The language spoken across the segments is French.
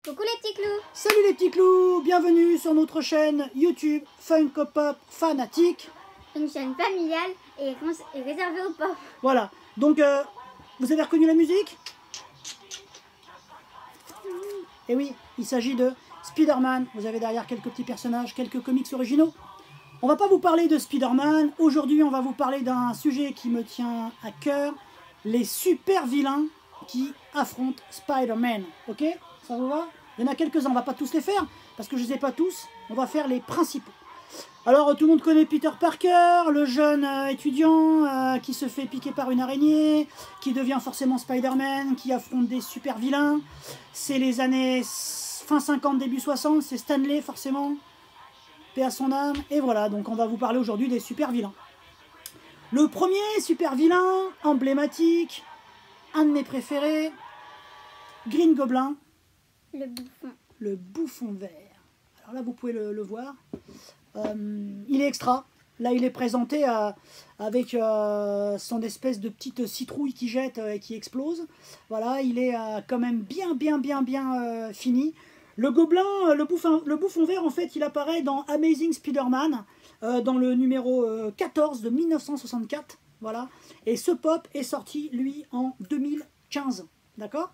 Coucou les petits clous. Salut les petits clous, bienvenue sur notre chaîne YouTube Funko Pop Fanatique. Une chaîne familiale et réservée aux pop. Voilà, donc vous avez reconnu la musique? Et oui, il s'agit de Spider-Man. Vous avez derrière quelques petits personnages, quelques comics originaux. On va pas vous parler de Spider-Man. Aujourd'hui, on va vous parler d'un sujet qui me tient à cœur. Les super vilains qui affrontent Spider-Man. Ok? Ça vous va? Il y en a quelques-uns, on va pas tous les faire, parce que je ne les ai pas tous. On va faire les principaux. Alors, tout le monde connaît Peter Parker, le jeune étudiant qui se fait piquer par une araignée, qui devient forcément Spider-Man, qui affronte des super vilains. C'est les années fin 50, début 60, c'est Stanley forcément. Paix à son âme. Et voilà, donc on va vous parler aujourd'hui des super vilains. Le premier super vilain, emblématique, un de mes préférés, Green Goblin. Le bouffon. Le bouffon vert. Alors là, vous pouvez le voir. Il est extra. Là, il est présenté avec son espèce de petite citrouille qui jette et qui explose. Voilà, il est quand même bien fini. Le gobelin, le bouffon vert, en fait, il apparaît dans Amazing Spider-Man, dans le numéro 14 de 1964. Voilà. Et ce pop est sorti, lui, en 2015. D'accord?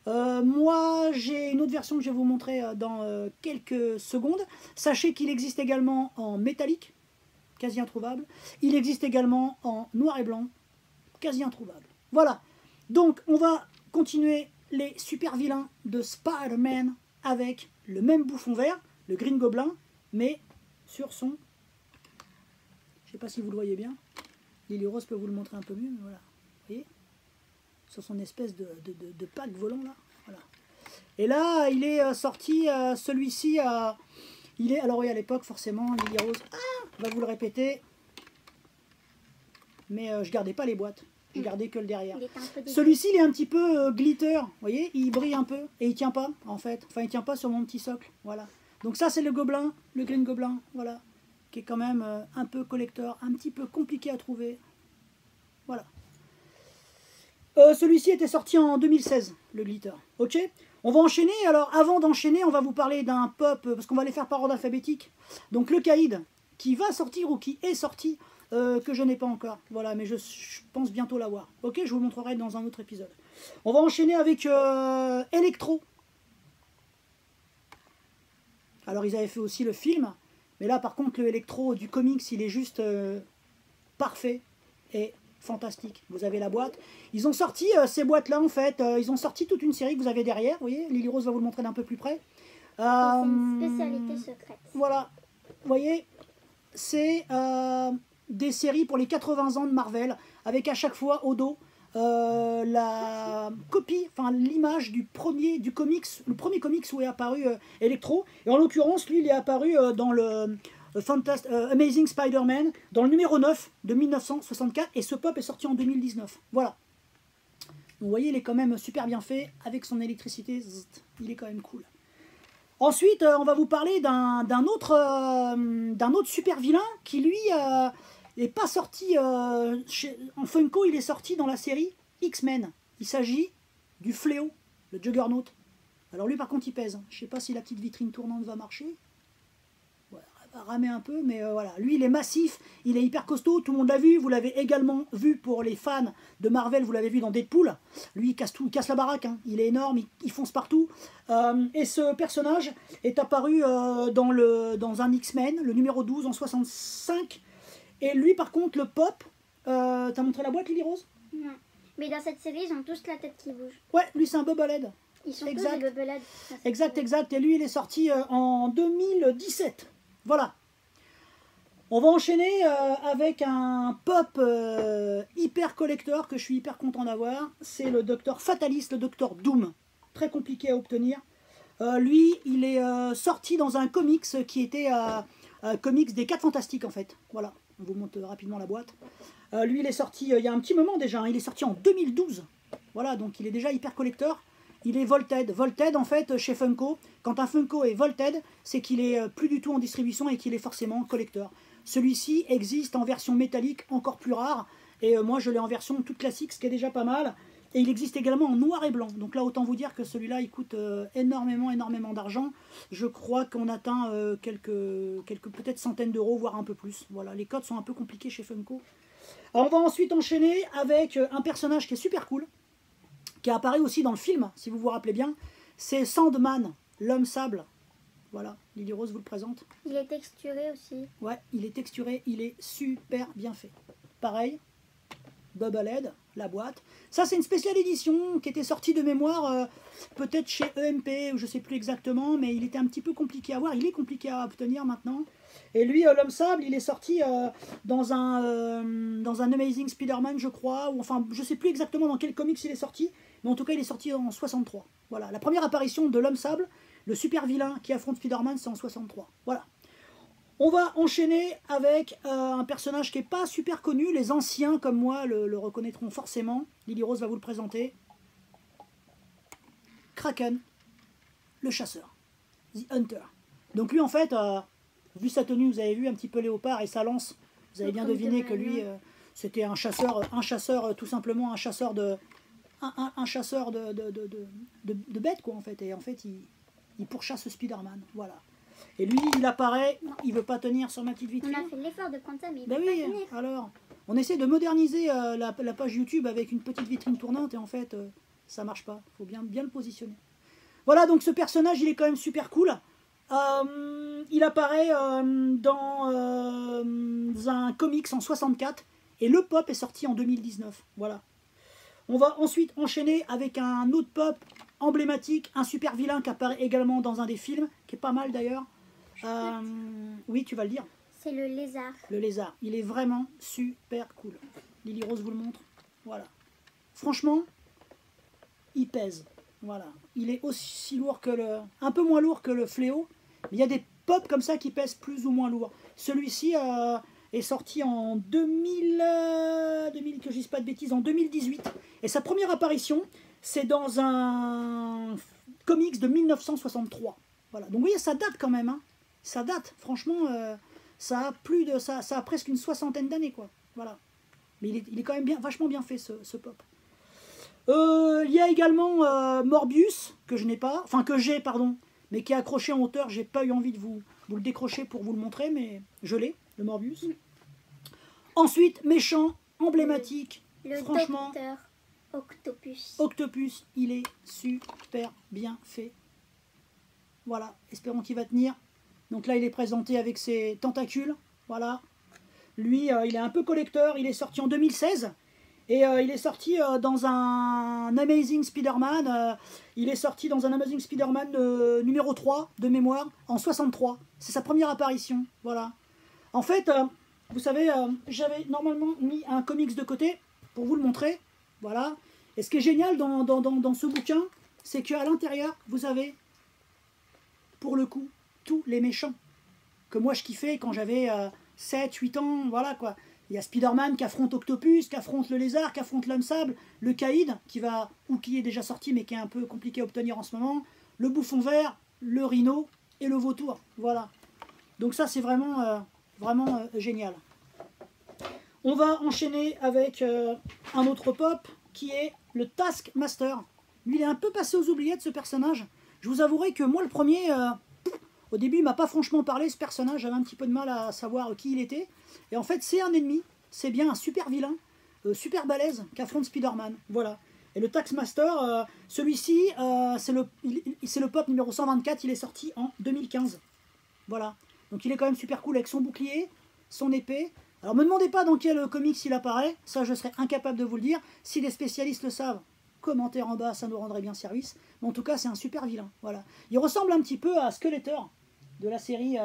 Moi, j'ai une autre version que je vais vous montrer dans quelques secondes. Sachez qu'il existe également en métallique, quasi introuvable. Il existe également en noir et blanc, quasi introuvable. Voilà. Donc, on va continuer les super vilains de Spider-Man avec le même bouffon vert, le Green Goblin, mais sur son... Je ne sais pas si vous le voyez bien. Lily Rose peut vous le montrer un peu mieux, mais voilà. Vous voyez ? Sur son espèce de pack volant là. Voilà. Et là, il est sorti, celui-ci, il est, alors oui, à l'époque, forcément, Lily Rose, va vous le répéter, mais je gardais pas les boîtes, je gardais que le derrière. Celui-ci, il est un petit peu glitter, vous voyez, il brille un peu, et il tient pas, en fait, enfin, il tient pas sur mon petit socle, voilà. Donc ça, c'est le gobelin, le Green Goblin, voilà, qui est quand même un peu collector, un petit peu compliqué à trouver, voilà. Celui-ci était sorti en 2016, le glitter. Ok, on va enchaîner. Alors, avant d'enchaîner, on va vous parler d'un pop, parce qu'on va les faire par ordre alphabétique. Donc, le Caïd, qui va sortir ou qui est sorti, que je n'ai pas encore. Voilà, mais je pense bientôt l'avoir. Ok, je vous montrerai dans un autre épisode. On va enchaîner avec Electro. Alors, ils avaient fait aussi le film. Mais là, par contre, le Electro du comics, il est juste parfait. Et... fantastique, vous avez la boîte. Ils ont sorti ces boîtes-là, en fait. Ils ont sorti toute une série que vous avez derrière. Vous voyez, Lily Rose va vous le montrer d'un peu plus près. C'est une spécialité secrète. Voilà, vous voyez, c'est des séries pour les 80 ans de Marvel, avec à chaque fois au dos la copie, enfin l'image du comics, le premier comics où est apparu Electro. Et en l'occurrence, lui, il est apparu dans le... Amazing Spider-Man, dans le numéro 9 de 1964, et ce pop est sorti en 2019. Voilà. Donc, vous voyez, il est quand même super bien fait, avec son électricité, il est quand même cool. Ensuite, on va vous parler d'un autre super vilain, qui lui n'est pas sorti en Funko, il est sorti dans la série X-Men. Il s'agit du Fléau, le Juggernaut. Alors lui par contre il pèse, je ne sais pas si la petite vitrine tournante va marcher. Ramer un peu, mais voilà, lui il est massif, il est hyper costaud, tout le monde l'a vu, vous l'avez également vu pour les fans de Marvel, vous l'avez vu dans Deadpool, lui il casse la baraque, hein. Il est énorme, il fonce partout, et ce personnage est apparu dans un X-Men, le numéro 12 en 65, et lui par contre le pop, t'as montré la boîte Lily Rose? Non, mais dans cette série ils ont tous la tête qui bouge. Ouais, lui c'est un Bobblehead. Ils sont tous des Bobblehead. Exact, et lui il est sorti en 2017. Voilà. On va enchaîner avec un pop hyper collector que je suis hyper content d'avoir. C'est le Docteur Fataliste, le Docteur Doom. Très compliqué à obtenir. Lui, il est sorti dans un comics qui était comics des 4 Fantastiques en fait. Voilà, on vous montre rapidement la boîte. Lui, il est sorti il y a un petit moment déjà. Hein. Il est sorti en 2012. Voilà, donc il est déjà hyper collector. Il est Volted. Volted, en fait, chez Funko, quand un Funko est Volted, c'est qu'il est plus du tout en distribution et qu'il est forcément collector. Celui-ci existe en version métallique encore plus rare. Et moi, je l'ai en version toute classique, ce qui est déjà pas mal. Et il existe également en noir et blanc. Donc là, autant vous dire que celui-là, il coûte énormément d'argent. Je crois qu'on atteint quelques peut-être centaines d'euros, voire un peu plus. Voilà, les codes sont un peu compliqués chez Funko. Alors, on va ensuite enchaîner avec un personnage qui est super cool, qui apparaît aussi dans le film, si vous vous rappelez bien. C'est Sandman, l'homme sable. Voilà, Lily Rose vous le présente. Il est texturé aussi. Ouais, il est texturé, il est super bien fait. Pareil, Double Head, la boîte. Ça, c'est une spéciale édition qui était sortie de mémoire, peut-être chez EMP, ou je ne sais plus exactement, mais il était un petit peu compliqué à voir. Il est compliqué à obtenir maintenant. Et lui, l'homme sable, il est sorti dans un Amazing Spider-Man, je crois, ou enfin, je ne sais plus exactement dans quel comics il est sorti, mais en tout cas, il est sorti en 63. Voilà, la première apparition de l'homme sable, le super vilain qui affronte Spider-Man, c'est en 63. Voilà. On va enchaîner avec un personnage qui n'est pas super connu. Les anciens comme moi le reconnaîtront forcément. Lily Rose va vous le présenter. Kraken, le chasseur. The Hunter. Donc lui en fait, vu sa tenue, vous avez vu un petit peu léopard et sa lance, vous avez bien deviné que lui, c'était un chasseur tout simplement un chasseur de bêtes quoi en fait. Et en fait, il pourchasse Spider-Man. Voilà. Et lui, il apparaît, il veut pas tenir sur ma petite vitrine. On a fait l'effort de prendre ça, mais il Ben veut oui, pas tenir. alors, on essaie de moderniser la page YouTube avec une petite vitrine tournante et en fait, ça marche pas. Il faut bien le positionner. Voilà, donc ce personnage, il est quand même super cool. Il apparaît dans un comics en 64 et le pop est sorti en 2019. Voilà. On va ensuite enchaîner avec un autre pop emblématique, un super vilain qui apparaît également dans un des films, qui est pas mal d'ailleurs. Oui, tu vas le dire. C'est le lézard. Le lézard. Il est vraiment super cool. Lily Rose vous le montre. Voilà. Franchement, il pèse. Voilà. Il est aussi lourd que un peu moins lourd que le fléau. Mais il y a des pops comme ça qui pèsent plus ou moins lourd. Celui-ci est sorti en 2000, que je dise pas de bêtises, en 2018. Et sa première apparition, c'est dans un comics de 1963. Voilà. Donc vous voyez, ça date quand même. Hein. Ça date. Franchement, ça a presque une soixantaine d'années, quoi. Voilà. Mais il est quand même vachement bien fait ce pop. Il y a également Morbius que j'ai, mais qui est accroché en hauteur. J'ai pas eu envie de vous le décrocher pour vous le montrer, mais je l'ai, le Morbius. Ensuite, méchant, emblématique. Le franchement, docteur Octopus. Octopus, il est super bien fait. Voilà, espérons qu'il va tenir. Donc là, il est présenté avec ses tentacules. Voilà. Lui, il est un peu collecteur. Il est sorti en 2016. Et il est sorti dans un Amazing Spider-Man. Il est sorti dans un Amazing Spider-Man numéro 3 de mémoire en 63. C'est sa première apparition. Voilà. En fait, vous savez, j'avais normalement mis un comics de côté pour vous le montrer. Voilà. Et ce qui est génial dans ce bouquin, c'est qu'à l'intérieur, vous avez, pour le coup, tous les méchants que moi je kiffais quand j'avais 7-8 ans. Voilà quoi. Il y a Spider-Man qui affronte Octopus, qui affronte le lézard, qui affronte l'homme sable, le Caïd, qui est déjà sorti mais qui est un peu compliqué à obtenir en ce moment, le bouffon vert, le rhino et le vautour. Voilà. Donc ça c'est vraiment génial. On va enchaîner avec un autre pop qui est le Taskmaster. Lui il est un peu passé aux oubliettes ce personnage. Je vous avouerai que moi le premier, au début il m'a pas franchement parlé ce personnage, j'avais un petit peu de mal à savoir qui il était. Et en fait c'est un ennemi, c'est bien un super vilain, super balèze qui affronte Spider-Man. Voilà. Et le Taskmaster, celui-ci, c'est le pop numéro 124, il est sorti en 2015. Voilà. Donc il est quand même super cool avec son bouclier, son épée. Alors me demandez pas dans quel comics il apparaît, ça je serais incapable de vous le dire. Si les spécialistes le savent, commentaire en bas, ça nous rendrait bien service. Mais en tout cas c'est un super vilain. Voilà. Il ressemble un petit peu à Skeletor de la série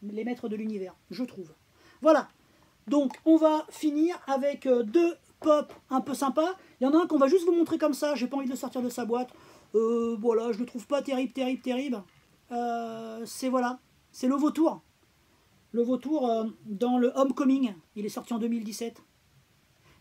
Les Maîtres de l'Univers, je trouve. Voilà. Donc on va finir avec deux pop un peu sympas. Il y en a un qu'on va juste vous montrer comme ça, j'ai pas envie de le sortir de sa boîte. Voilà, je le trouve pas terrible. C'est le vautour. Le vautour dans le Homecoming, il est sorti en 2017.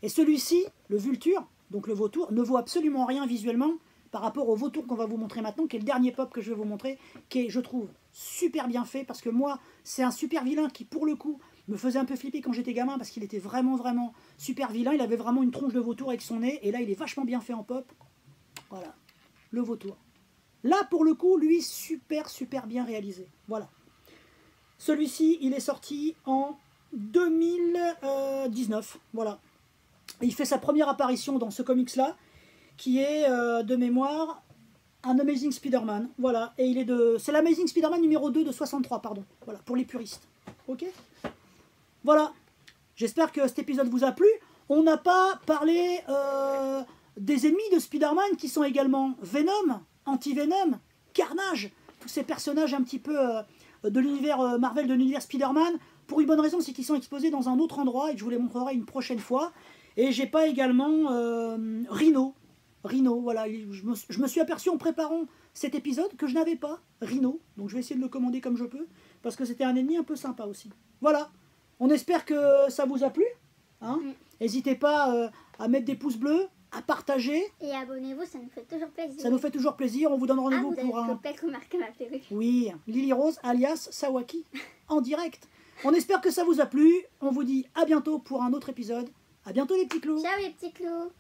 Et celui-ci, le vulture, donc le vautour, ne vaut absolument rien visuellement par rapport au vautour qu'on va vous montrer maintenant, qui est le dernier pop que je vais vous montrer, qui est, je trouve, super bien fait, parce que moi, c'est un super vilain qui, pour le coup, me faisait un peu flipper quand j'étais gamin parce qu'il était vraiment super vilain. Il avait vraiment une tronche de vautour avec son nez. Et là, il est vachement bien fait en pop. Voilà, le vautour. Là, pour le coup, lui, super bien réalisé. Voilà. Celui-ci, il est sorti en 2019. Voilà. Et il fait sa première apparition dans ce comics-là, qui est, de mémoire, un Amazing Spider-Man. Voilà. Et il est de... C'est l'Amazing Spider-Man numéro 2 de 63, pardon. Voilà, pour les puristes. Ok ? Voilà. J'espère que cet épisode vous a plu. On n'a pas parlé des ennemis de Spider-Man qui sont également Venom, Anti-Venom, Carnage, tous ces personnages un petit peu de l'univers Marvel, de l'univers Spider-Man. Pour une bonne raison, c'est qu'ils sont exposés dans un autre endroit et que je vous les montrerai une prochaine fois. Et j'ai pas également Rhino. Rhino, voilà. Je me suis aperçu en préparant cet épisode que je n'avais pas Rhino. Donc je vais essayer de le commander comme je peux. Parce que c'était un ennemi un peu sympa aussi. Voilà. On espère que ça vous a plu. Hein. N'hésitez pas à mettre des pouces bleus, à partager. Et abonnez-vous, ça nous fait toujours plaisir. Ça nous fait toujours plaisir. On vous donne rendez-vous pour un... peut-être remarqué ma perruque. Oui, Lily Rose alias Sawaki en direct. On espère que ça vous a plu. On vous dit à bientôt pour un autre épisode. À bientôt les petits clous. Ciao les petits clous.